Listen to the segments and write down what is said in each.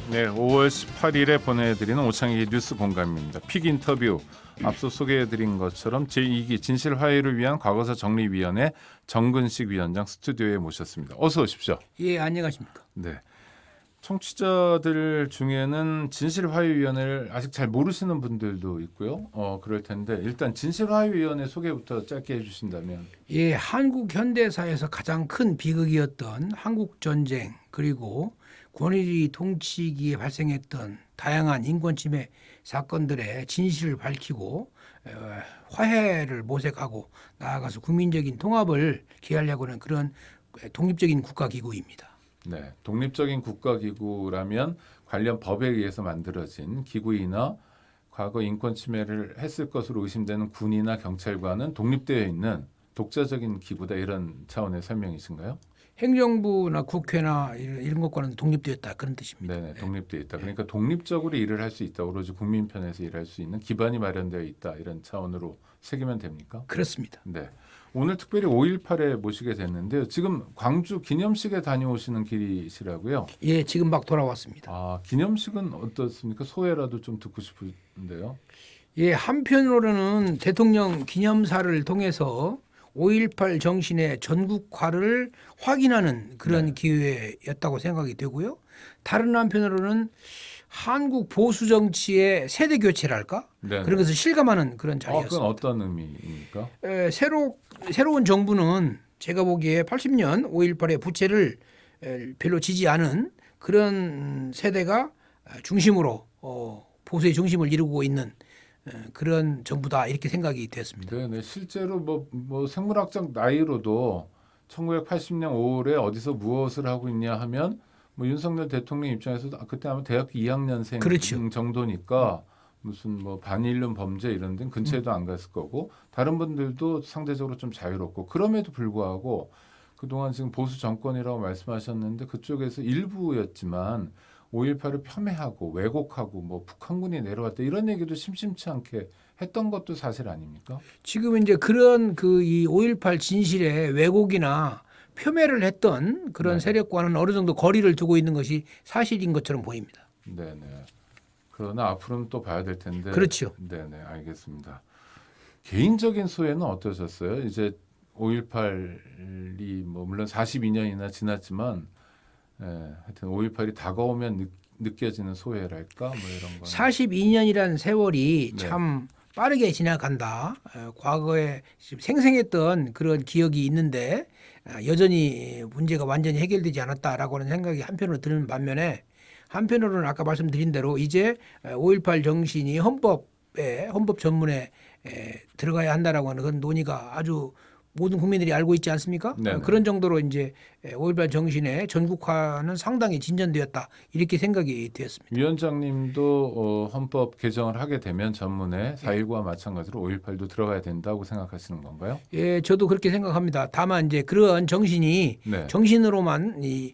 네, 5월 18일에 보내드리는 오창익 뉴스 공감입니다. 픽 인터뷰 앞서 소개해드린 것처럼 제2기 진실화해를 위한 과거사 정리위원회 정근식 위원장 스튜디오에 모셨습니다. 어서 오십시오. 예, 안녕하십니까. 네, 청취자들 중에는 진실화해위원회를 아직 잘 모르시는 분들도 있고요. 그럴 텐데 일단 진실화해위원회 소개부터 짧게 해주신다면. 예, 한국 현대사에서 가장 큰 비극이었던 한국 전쟁 그리고 권위주의 통치기에 발생했던 다양한 인권 침해 사건들의 진실을 밝히고 화해를 모색하고 나아가서 국민적인 통합을 기하려고 하는 그런 독립적인 국가기구입니다. 네, 독립적인 국가기구라면 관련 법에 의해서 만들어진 기구이나 과거 인권 침해를 했을 것으로 의심되는 군이나 경찰과는 독립되어 있는 독자적인 기구다 이런 차원의 설명이신가요? 행정부나 국회나 이런 것과는 독립되었다 그런 뜻입니다. 네, 독립되어 있다. 그러니까 독립적으로 일을 할 수 있다. 오로지 국민 편에서 일할 수 있는 기반이 마련되어 있다. 이런 차원으로 새기면 됩니까? 그렇습니다. 네. 오늘 특별히 5.18에 모시게 됐는데요. 지금 광주 기념식에 다녀오시는 길이시라고요? 예, 지금 막 돌아왔습니다. 아, 기념식은 어떻습니까? 소회라도 좀 듣고 싶은데요. 예, 한편으로는 대통령 기념사를 통해서 5.18 정신의 전국화를 확인하는 그런 네. 기회였다고 생각이 되고요. 다른 한편으로는 한국 보수 정치의 세대 교체랄까? 네. 그런 것을 실감하는 그런 그건 자리였습니다. 어떤 의미입니까? 새로운 정부는 제가 보기에 80년 5.18의 부채를 별로 지지 않은 그런 세대가 중심으로 보수의 중심을 이루고 있는 그런 정부다 이렇게 생각이 되었습니다. 네, 실제로 뭐 생물학적 나이로도 1980년 5월에 어디서 무엇을 하고 있냐 하면 뭐 윤석열 대통령 입장에서도 그때 아마 대학교 2학년생 그렇죠. 정도니까 무슨 뭐 반일륜 범죄 이런 데는 근처에도 안 갔을 거고 다른 분들도 상대적으로 좀 자유롭고 그럼에도 불구하고 그동안 지금 보수 정권이라고 말씀하셨는데 그쪽에서 일부였지만 5.18을 폄훼하고 왜곡하고 뭐 북한군이 내려왔다 이런 얘기도 심심치 않게 했던 것도 사실 아닙니까? 지금 이제 그런 이 5.18 진실의 왜곡이나 폄훼를 했던 그런 네. 세력과는 어느 정도 거리를 두고 있는 것이 사실인 것처럼 보입니다. 네네. 그러나 앞으로는 또 봐야 될 텐데. 그렇죠. 네네, 알겠습니다. 개인적인 소회는 어떠셨어요? 이제 5.18이 뭐 물론 42년이나 지났지만, 하여튼 5.18이 다가오면 느껴지는 소회랄까, 뭐 이런 거. 42년이라는 세월이 네. 참 빠르게 지나간다. 과거에 지금 생생했던 그런 기억이 있는데 여전히 문제가 완전히 해결되지 않았다라고 하는 생각이 한편으로 드는 반면에 한편으로는 아까 말씀드린 대로 이제 5.18 정신이 헌법 전문에 들어가야 한다라고 하는 그런 논의가 아주 모든 국민들이 알고 있지 않습니까? 네네. 그런 정도로 이제 5.18 정신의 전국화는 상당히 진전되었다 이렇게 생각이 되었습니다. 위원장님도 헌법 개정을 하게 되면 전문에 4.19와 마찬가지로 5.18도 들어가야 된다고 생각하시는 건가요? 예, 저도 그렇게 생각합니다. 다만 이제 그런 정신이 네. 정신으로만 이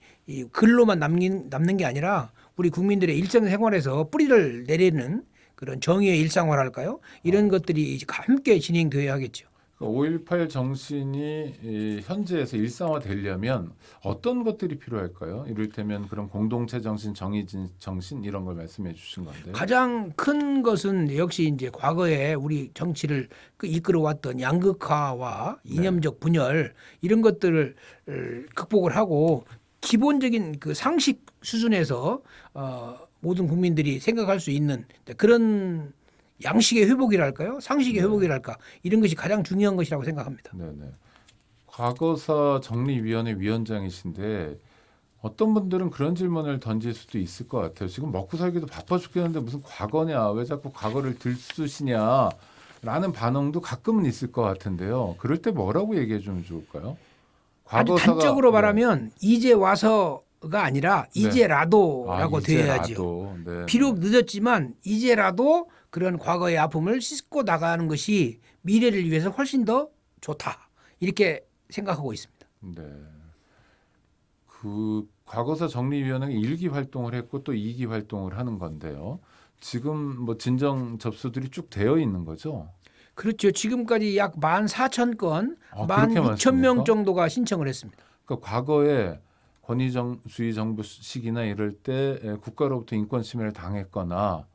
글로만 남는 게 아니라 우리 국민들의 일상생활에서 뿌리를 내리는 그런 정의의 일상화랄까요? 이런 것들이 이제 함께 진행되어야 하겠죠. 5.18 정신이 현재에서 일상화되려면 어떤 것들이 필요할까요? 이를테면 그런 공동체 정신, 정의 정신 이런 걸 말씀해 주신 건데. 가장 큰 것은 역시 이제 과거에 우리 정치를 이끌어왔던 양극화와 이념적 분열 이런 것들을 극복을 하고 기본적인 그 상식 수준에서 모든 국민들이 생각할 수 있는 그런 양식의 회복이랄까요? 상식의 네. 회복이랄까? 이런 것이 가장 중요한 것이라고 생각합니다. 네네. 과거사 정리위원회 위원장이신데 어떤 분들은 그런 질문을 던질 수도 있을 것 같아요. 지금 먹고 살기도 바빠 죽겠는데 무슨 과거냐? 왜 자꾸 과거를 들쑤시냐? 라는 반응도 가끔은 있을 것 같은데요. 그럴 때 뭐라고 얘기해 주면 좋을까요? 아주 과거사가 단적으로 말하면 이제 와서가 아니라 네. 이제라도라고 되어야죠. 이제라도. 네. 비록 늦었지만 이제라도 그런 과거의 아픔을 씻고 나가는 것이 미래를 위해서 훨씬 더 좋다. 이렇게 생각하고 있습니다. 네. 그 과거사 정리위원회가 1기 활동을 했고 또 2기 활동을 하는 건데요. 지금 뭐 진정 접수들이 쭉 되어 있는 거죠? 그렇죠. 지금까지 약 14,000건, 그렇게 16,000명 많습니까? 정도가 신청을 했습니다. 그러니까 과거에 권위주의 정부 시기나 이럴 때 국가로부터 인권 침해를 당했거나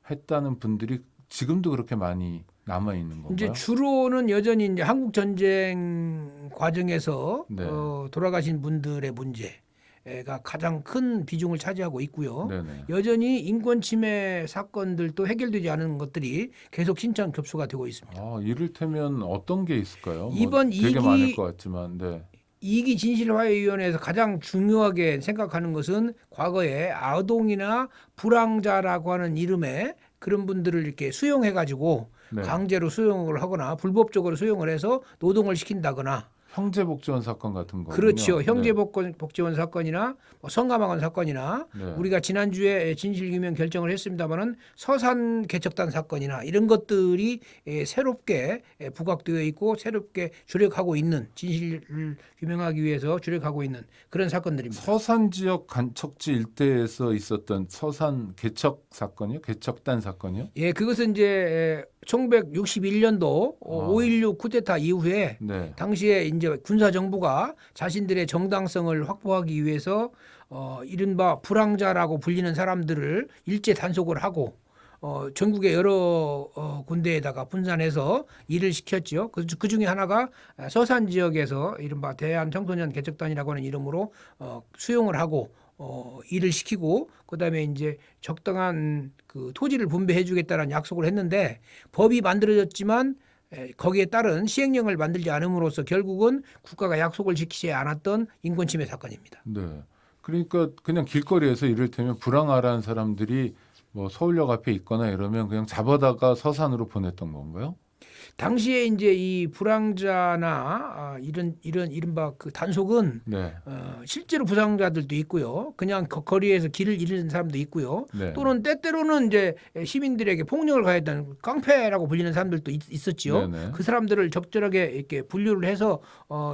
했다는 분들이 지금도 그렇게 많이 남아 있는 건가요? 이제 주로는 여전히 이제 한국 전쟁 과정에서 네. 돌아가신 분들의 문제가 가장 큰 비중을 차지하고 있고요. 네네. 여전히 인권 침해 사건들도 해결되지 않은 것들이 계속 신청 접수가 되고 있습니다. 이를테면 어떤 게 있을까요? 이번 되게 이기- 많을 것 같지만, 네. 이기 진실화해위원회에서 가장 중요하게 생각하는 것은 과거에 아동이나 불황자라고 하는 이름의 그런 분들을 이렇게 수용해가지고 네. 강제로 수용을 하거나 불법적으로 수용을 해서 노동을 시킨다거나 형제복지원 사건 같은 거군요. 그렇죠. 네. 형제복지원 사건이나 뭐 성가망원 사건이나 네. 우리가 지난주에 진실규명 결정을 했습니다마는 서산 개척단 사건이나 이런 것들이 새롭게 부각되어 있고 새롭게 주력하고 있는 진실을 규명하기 위해서 주력하고 있는 그런 사건들입니다. 서산 지역 간척지 일대에서 있었던 서산 개척 사건이요? 개척단 사건이요? 예, 그것은 이제 1961년도 5.16 쿠데타 이후에 네. 당시에 이제 군사 정부가 자신들의 정당성을 확보하기 위해서 이른바 불황자라고 불리는 사람들을 일제 단속을 하고 전국의 여러 군데에다가 분산해서 일을 시켰죠. 그 중에 하나가 서산 지역에서 이른바 대한 청소년 개척단이라고 하는 이름으로 수용을 하고 일을 시키고 그다음에 이제 적당한 그 토지를 분배해 주겠다는 약속을 했는데 법이 만들어졌지만 거기에 따른 시행령을 만들지 않음으로써 결국은 국가가 약속을 지키지 않았던 인권 침해 사건입니다. 네. 그러니까 그냥 길거리에서 이를테면 불황아라는 사람들이 뭐 서울역 앞에 있거나 이러면 그냥 잡아다가 서산으로 보냈던 건가요? 당시에 이제 이 불황자나 이런 이른바 그 단속은 네. 실제로 부상자들도 있고요. 그냥 거리에서 길을 잃은 사람도 있고요. 네. 또는 때때로는 이제 시민들에게 폭력을 가했던 깡패라고 불리는 사람들도 있었지요. 네네. 그 사람들을 적절하게 이렇게 분류를 해서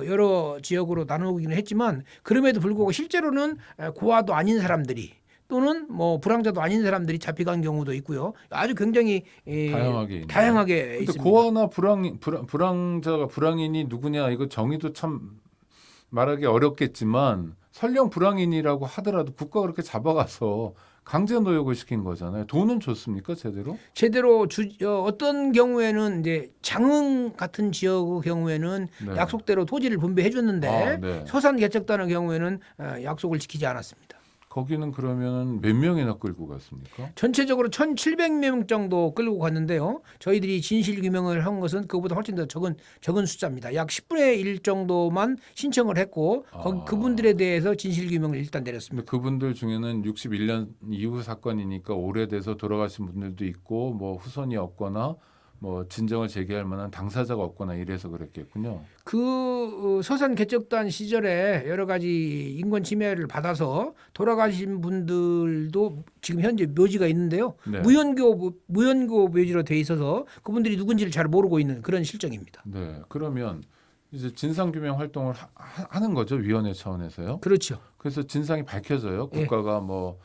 여러 지역으로 나누기는 했지만 그럼에도 불구하고 실제로는 고아도 아닌 사람들이 또는 뭐 불황자도 아닌 사람들이 잡혀간 경우도 있고요. 아주 굉장히 다양하게 있네요. 다양하게 근데 있습니다. 고아나 불황자가 불황인이 누구냐 이거 정의도 참 말하기 어렵겠지만 설령 불황인이라고 하더라도 국가가 그렇게 잡아가서 강제 노역을 시킨 거잖아요. 돈은 줬습니까 제대로? 제대로 어떤 경우에는 이제 장흥 같은 지역의 경우에는 네. 약속대로 토지를 분배해 줬는데 네. 서산 개척단의 경우에는 약속을 지키지 않았습니다. 거기는 그러면 몇 명이나 끌고 갔습니까? 전체적으로 1,700명 정도 끌고 갔는데요. 저희들이 진실 규명을 한 것은 그보다 훨씬 더 적은 숫자입니다. 약 10분의 1 정도만 신청을 했고 그분들에 대해서 진실 규명을 일단 내렸습니다. 근데 그분들 중에는 61년 이후 사건이니까 오래돼서 돌아가신 분들도 있고 뭐 후손이 없거나 뭐 진정을 제기할 만한 당사자가 없거나 이래서 그랬겠군요. 그 서산 개척단 시절에 여러 가지 인권 침해를 받아서 돌아가신 분들도 지금 현재 묘지가 있는데요. 네. 무연고 묘지로 돼 있어서 그분들이 누군지를 잘 모르고 있는 그런 실정입니다. 네. 그러면 이제 진상규명 활동을 하는 거죠. 위원회 차원에서요. 그렇죠. 그래서 진상이 밝혀져요. 예. 국가가 뭐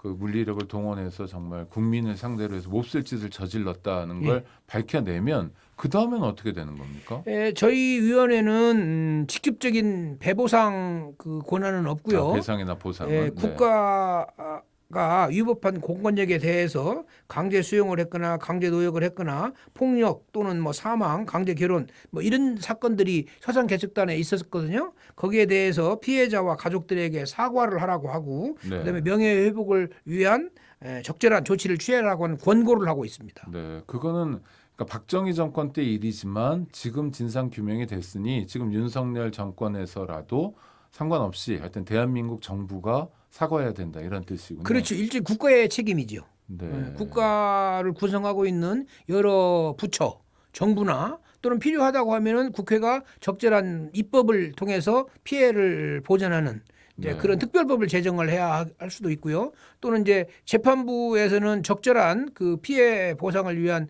그 물리력을 동원해서 정말 국민을 상대로 해서 몹쓸 짓을 저질렀다는 걸 밝혀내면 그 다음엔 어떻게 되는 겁니까? 저희 위원회는 직접적인 배보상 그 권한은 없고요. 배상이나 보상은 네. 국가가 위법한 공권력에 대해서 강제 수용을 했거나 강제 노역을 했거나 폭력 또는 뭐 사망, 강제 결혼 뭐 이런 사건들이 서산 개척단에 있었거든요. 거기에 대해서 피해자와 가족들에게 사과를 하라고 하고 네. 그다음에 명예 회복을 위한 적절한 조치를 취하라고 하는 권고를 하고 있습니다. 네, 그거는 그러니까 박정희 정권 때 일이지만 지금 진상 규명이 됐으니 지금 윤석열 정권에서라도 상관없이 하여튼 대한민국 정부가 사과해야 된다 이런 뜻이군요. 그렇죠. 일제 국가의 책임이죠. 네. 국가를 구성하고 있는 여러 부처, 정부나 또는 필요하다고 하면은 국회가 적절한 입법을 통해서 피해를 보전하는 이제 네. 그런 특별법을 제정을 해야 할 수도 있고요. 또는 이제 재판부에서는 적절한 그 피해 보상을 위한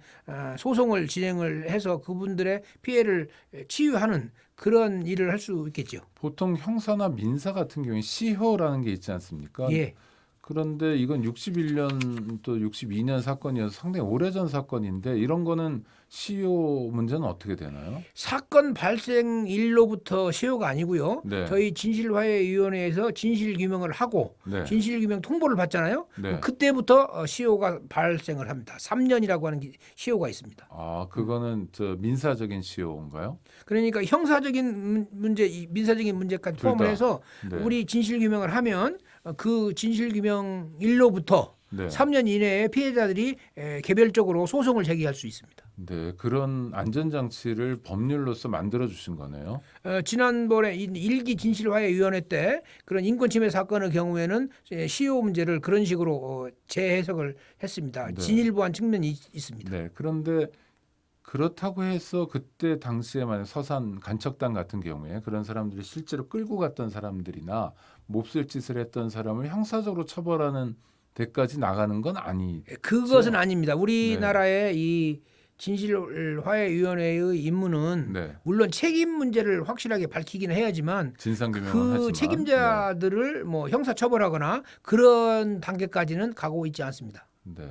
소송을 진행을 해서 그분들의 피해를 치유하는 그런 일을 할 수 있겠죠. 보통 형사나 민사 같은 경우에 시효라는 게 있지 않습니까? 예. 그런데 이건 61년 또 62년 사건이어서 상당히 오래전 사건인데 이런 거는 시효 문제는 어떻게 되나요? 사건 발생일로부터 시효가 아니고요. 네. 저희 진실화해위원회에서 진실규명을 하고 네. 진실규명 통보를 받잖아요. 네. 그때부터 시효가 발생을 합니다. 3년이라고 하는 시효가 있습니다. 아, 그거는 저 민사적인 시효인가요? 그러니까 형사적인 문제, 민사적인 문제까지 둘 다. 포함을 해서 네. 우리 진실규명을 하면 그 진실규명일로부터 네. 3년 이내에 피해자들이 개별적으로 소송을 제기할 수 있습니다. 네, 그런 안전장치를 법률로서 만들어 주신 거네요. 지난번에 일기 진실화해위원회 때 그런 인권침해 사건의 경우에는 시효 문제를 그런 식으로 재해석을 했습니다. 네. 진일보한 측면이 있습니다. 네, 그런데 그렇다고 해서 그때 당시에 만약 서산 간척단 같은 경우에 그런 사람들이 실제로 끌고 갔던 사람들이나 몹쓸 짓을 했던 사람을 형사적으로 처벌하는 데까지 나가는 건 아니. 그것은 아닙니다. 우리나라의 이 진실화해위원회의 임무는 네, 물론 책임 문제를 확실하게 밝히긴 해야지만 진상규명은 그 하지만 책임자들을 뭐 형사 처벌하거나 그런 단계까지는 가고 있지 않습니다. 네.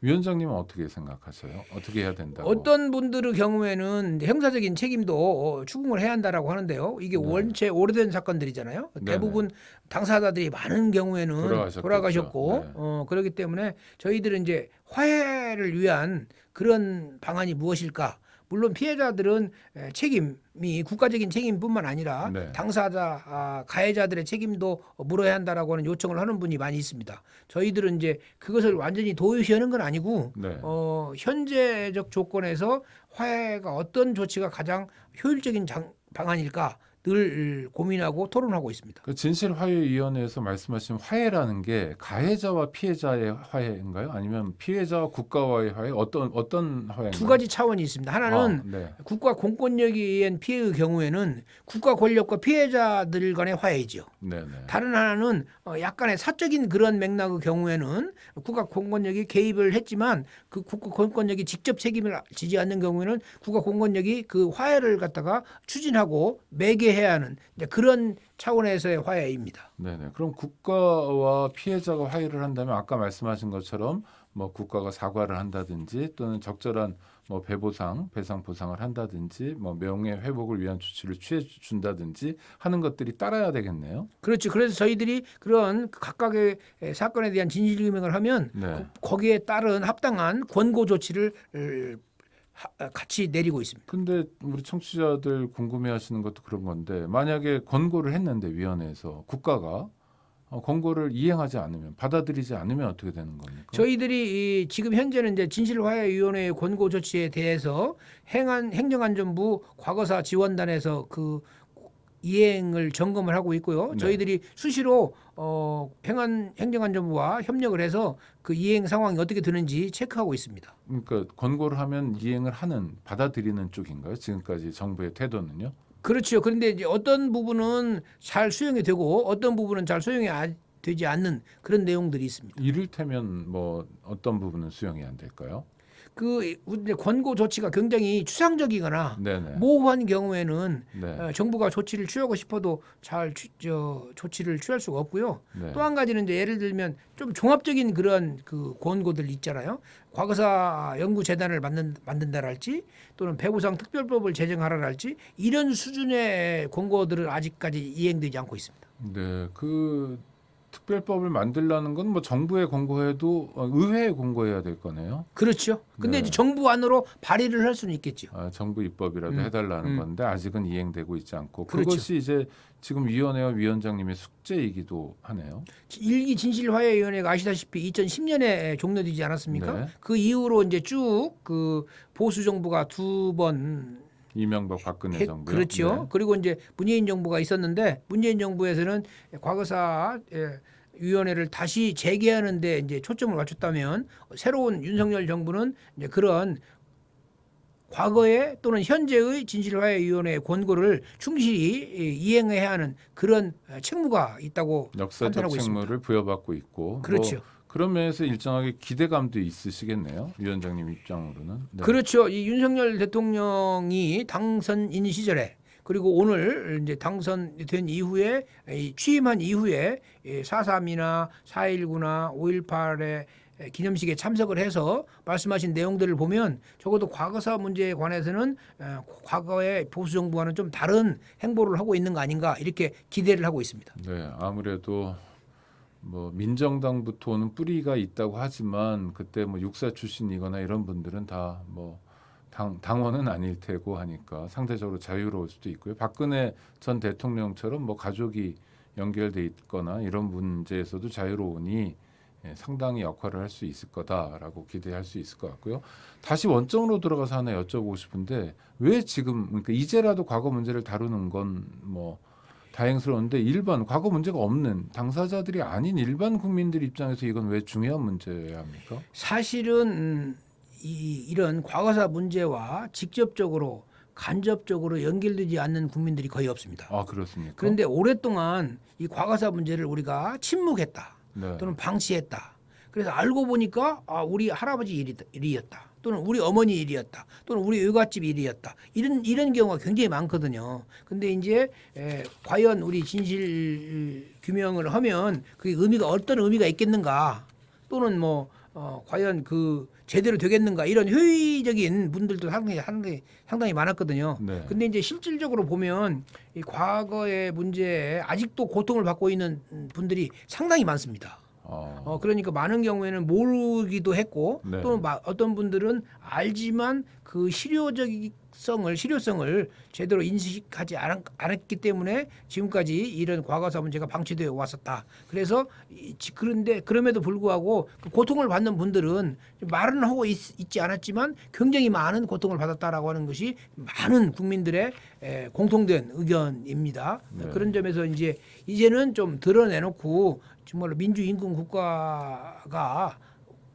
위원장님은 어떻게 생각하세요? 어떻게 해야 된다고? 어떤 분들의 경우에는 형사적인 책임도 추궁을 해야 한다라고 하는데요. 이게 네. 원체 오래된 사건들이잖아요. 네네. 대부분 당사자들이 많은 경우에는 돌아가셨겠죠. 돌아가셨고 네. 그렇기 때문에 저희들은 이제 화해를 위한 그런 방안이 무엇일까? 물론 피해자들은 책임이 국가적인 책임뿐만 아니라 네. 당사자 가해자들의 책임도 물어야 한다라고 하는 요청을 하는 분이 많이 있습니다. 저희들은 이제 그것을 완전히 도외시하는 건 아니고 네. 현재적 조건에서 화해가 어떤 조치가 가장 효율적인 방안일까 늘 고민하고 토론하고 있습니다. 그 진실화해위원회에서 말씀하신 화해라는 게 가해자와 피해자의 화해인가요? 아니면 피해자와 국가와의 화해? 어떤 화해인가요? 두 가지 차원이 있습니다. 하나는 네. 국가 공권력에 의한 피해의 경우에는 국가 권력과 피해자들 간의 화해이죠. 네, 네. 다른 하나는 약간의 사적인 그런 맥락의 경우에는 국가 공권력이 개입을 했지만 그 국가 공권력이 직접 책임을 지지 않는 경우에는 국가 공권력이 그 화해를 갖다가 추진하고 매개해야 하는 이제 그런 차원에서의 화해입니다. 네, 네. 그럼 국가와 피해자가 화해를 한다면 아까 말씀하신 것처럼 뭐 국가가 사과를 한다든지 또는 적절한 뭐 배상 보상을 한다든지 뭐 명예 회복을 위한 조치를 취해 준다든지 하는 것들이 따라야 되겠네요. 그렇죠. 그래서 저희들이 그런 각각의 사건에 대한 진실규명을 하면 네. 거기에 따른 합당한 권고 조치를 같이 내리고 있습니다. 근데 우리 청취자들 궁금해하시는 것도 그런 건데 만약에 권고를 했는데 위원회에서 국가가 권고를 이행하지 않으면 받아들이지 않으면 어떻게 되는 겁니까? 저희들이 지금 현재는 이제 진실화해위원회의 권고 조치에 대해서 행정안전부 과거사 지원단에서 그 이행을 점검을 하고 있고요. 네. 저희들이 수시로 행정안전부와 협력을 해서 그 이행 상황이 어떻게 되는지 체크하고 있습니다. 그러니까 권고를 하면 이행을 하는 받아들이는 쪽인가요? 지금까지 정부의 태도는요? 그렇죠. 그런데 이제 어떤 부분은 잘 수용이 되고 어떤 부분은 잘 수용이 되지 않는 그런 내용들이 있습니다. 이를테면 뭐 어떤 부분은 수용이 안 될까요? 그 이제 권고 조치가 굉장히 추상적이거나 네네. 모호한 경우에는 네. 정부가 조치를 취하고 싶어도 잘 조치를 취할 수가 없고요. 네. 또 한 가지는 이제 예를 들면 좀 종합적인 그런 그 권고들 있잖아요. 과거사 연구재단을 만든다랄지 또는 배구상 특별법을 제정하라랄지 이런 수준의 권고들은 아직까지 이행되지 않고 있습니다. 네. 그 특별법을 만들라는 건 뭐 정부에 권고해도 의회에 권고해야 될 거네요. 그렇죠. 근데 네. 이제 정부 안으로 발의를 할 수는 있겠죠. 정부 입법이라도 해달라는 건데 아직은 이행되고 있지 않고 그렇죠. 그것이 이제 지금 위원회와 위원장님의 숙제이기도 하네요. 일기 진실화해위원회가 아시다시피 2010년에 종료되지 않았습니까? 네. 그 이후로 이제 쭉 그 보수 정부가 두 번 이명박 박근혜 정부요. 그렇죠. 네. 그리고 이제 문재인 정부가 있었는데 문재인 정부에서는 과거사 위원회를 다시 재개하는 데 이제 초점을 맞췄다면 새로운 윤석열 정부는 이제 그런 과거의 또는 현재의 진실화해위원회의 권고를 충실히 이행해야 하는 그런 책무가 있다고 역사적 판단하고 책무를 있습니다. 부여받고 있고 그렇죠. 뭐 그런 면에서 일정하게 기대감도 있으시겠네요. 위원장님 입장으로는. 네. 그렇죠. 이 윤석열 대통령이 당선인 시절에 그리고 오늘 이제 당선된 이후에 취임한 이후에 4.3이나 4.19나 5.18의 기념식에 참석을 해서 말씀하신 내용들을 보면 적어도 과거사 문제에 관해서는 과거의 보수 정부와는 좀 다른 행보를 하고 있는 거 아닌가 이렇게 기대를 하고 있습니다. 네, 아무래도 뭐 민정당부터 오는 뿌리가 있다고 하지만 그때 뭐 육사 출신이거나 이런 분들은 다 뭐 당원은 아닐 테고 하니까 상대적으로 자유로울 수도 있고요. 박근혜 전 대통령처럼 뭐 가족이 연결돼 있거나 이런 문제에서도 자유로우니 상당히 역할을 할 수 있을 거다라고 기대할 수 있을 것 같고요. 다시 원점으로 들어가서 하나 여쭤보고 싶은데 왜 지금 그러니까 이제라도 과거 문제를 다루는 건 뭐 다행스러운데 일반 과거 문제가 없는 당사자들이 아닌 일반 국민들 입장에서 이건 왜 중요한 문제여야 합니까? 사실은 이런 과거사 문제와 직접적으로 간접적으로 연결되지 않는 국민들이 거의 없습니다. 아 그렇습니까? 그런데 오랫동안 이 과거사 문제를 우리가 침묵했다 네. 또는 방치했다. 그래서 알고 보니까 우리 할아버지 일이었다 또는 우리 어머니 일이었다 또는 우리 외갓집 일이었다 이런 경우가 굉장히 많거든요. 근데 이제 과연 우리 진실 규명을 하면 그게 어떤 의미가 있겠는가 또는 뭐 과연 그 제대로 되겠는가 이런 회의적인 분들도 상당히 많았거든요. 네. 근데 이제 실질적으로 보면 이 과거의 문제에 아직도 고통을 받고 있는 분들이 상당히 많습니다. 그러니까 많은 경우에는 모르기도 했고 네. 또 어떤 분들은 알지만 그 실효성을 제대로 인식하지 않았기 때문에 지금까지 이런 과거사 문제가 방치되어 왔었다. 그래서 그런데 그럼에도 불구하고 그 고통을 받는 분들은 말은 하고 있지 않았지만 굉장히 많은 고통을 받았다라고 하는 것이 많은 국민들의 공통된 의견입니다. 네. 그런 점에서 이제는 좀 드러내놓고 정말로 민주임금 국가가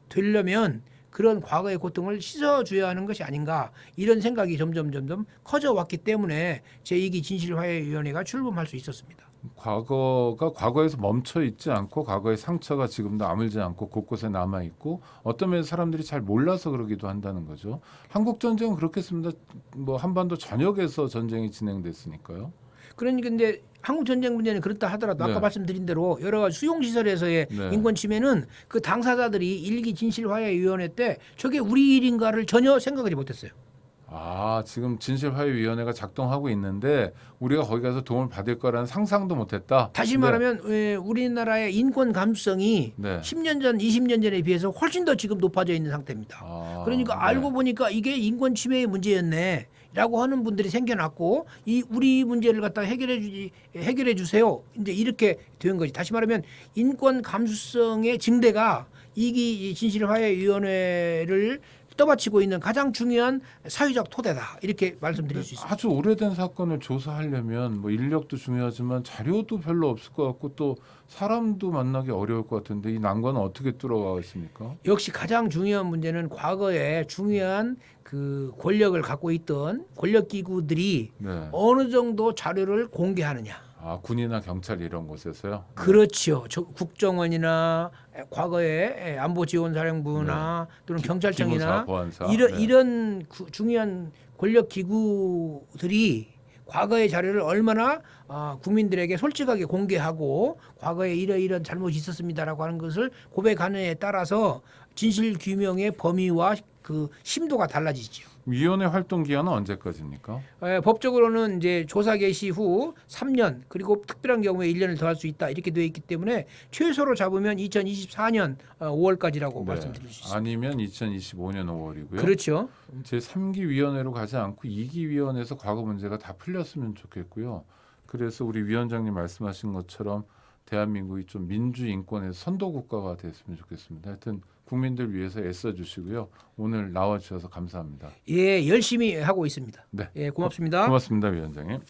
되려면 그런 과거의 고통을 씻어줘야 하는 것이 아닌가 이런 생각이 점점 커져 왔기 때문에 제2기 진실화해위원회가 출범할 수 있었습니다. 과거가 과거에서 멈춰 있지 않고 과거의 상처가 지금도 아물지 않고 곳곳에 남아 있고 어떤 면에서 사람들이 잘 몰라서 그러기도 한다는 거죠. 한국 전쟁은 그렇겠습니다. 뭐 한반도 전역에서 전쟁이 진행됐으니까요. 그러니까 근데 한국 전쟁 문제는 그렇다 하더라도 네. 아까 말씀드린 대로 여러 가지 수용 시설에서의 네. 인권 침해는 그 당사자들이 1기 진실화해위원회 때 저게 우리 일인가를 전혀 생각하지 못했어요. 아, 지금 진실화해위원회가 작동하고 있는데 우리가 거기 가서 도움을 받을 거라는 상상도 못했다. 다시 말하면 우리나라의 인권 감수성이 네. 10년 전, 20년 전에 비해서 훨씬 더 지금 높아져 있는 상태입니다. 그러니까 네. 알고 보니까 이게 인권 침해의 문제였네. 라고 하는 분들이 생겨났고 우리 문제를 갖다 해결해 주세요. 이제 이렇게 된 거지. 다시 말하면 인권 감수성의 증대가 이기 진실화해위원회를 떠받치고 있는 가장 중요한 사회적 토대다. 이렇게 말씀드릴 수 있습니다. 아주 오래된 사건을 조사하려면 뭐 인력도 중요하지만 자료도 별로 없을 것 같고 또 사람도 만나기 어려울 것 같은데 이 난관은 어떻게 뚫어가고 있습니까? 역시 가장 중요한 문제는 과거에 중요한 그 권력을 갖고 있던 권력 기구들이 네. 어느 정도 자료를 공개하느냐. 아, 군이나 경찰 이런 곳에서요? 그렇죠. 국정원이나 과거에 안보지원사령부나 또는 경찰청이나 기무사, 보안사. 이런 중요한 권력 기구들이 과거의 자료를 얼마나 국민들에게 솔직하게 공개하고 과거에 이런 잘못이 있었습니다라고 하는 것을 고백하느냐에 따라서 진실 규명의 범위와 그 심도가 달라지죠. 위원회 활동 기한은 언제까지입니까? 법적으로는 이제 조사 개시 후 3년 그리고 특별한 경우에 1년을 더할 수 있다 이렇게 되어 있기 때문에 최소로 잡으면 2024년 5월까지라고 말씀드릴 수 있습니다. 아니면 2025년 5월이고요. 그렇죠. 제 3기 위원회로 가지 않고 2기 위원회에서 과거 문제가 다 풀렸으면 좋겠고요. 그래서 우리 위원장님 말씀하신 것처럼 대한민국이 좀 민주 인권의 선도 국가가 됐으면 좋겠습니다. 하여튼 국민들 위해서 애써 주시고요. 오늘 나와 주셔서 감사합니다. 예, 열심히 하고 있습니다. 네. 예, 고맙습니다. 고맙습니다, 위원장님.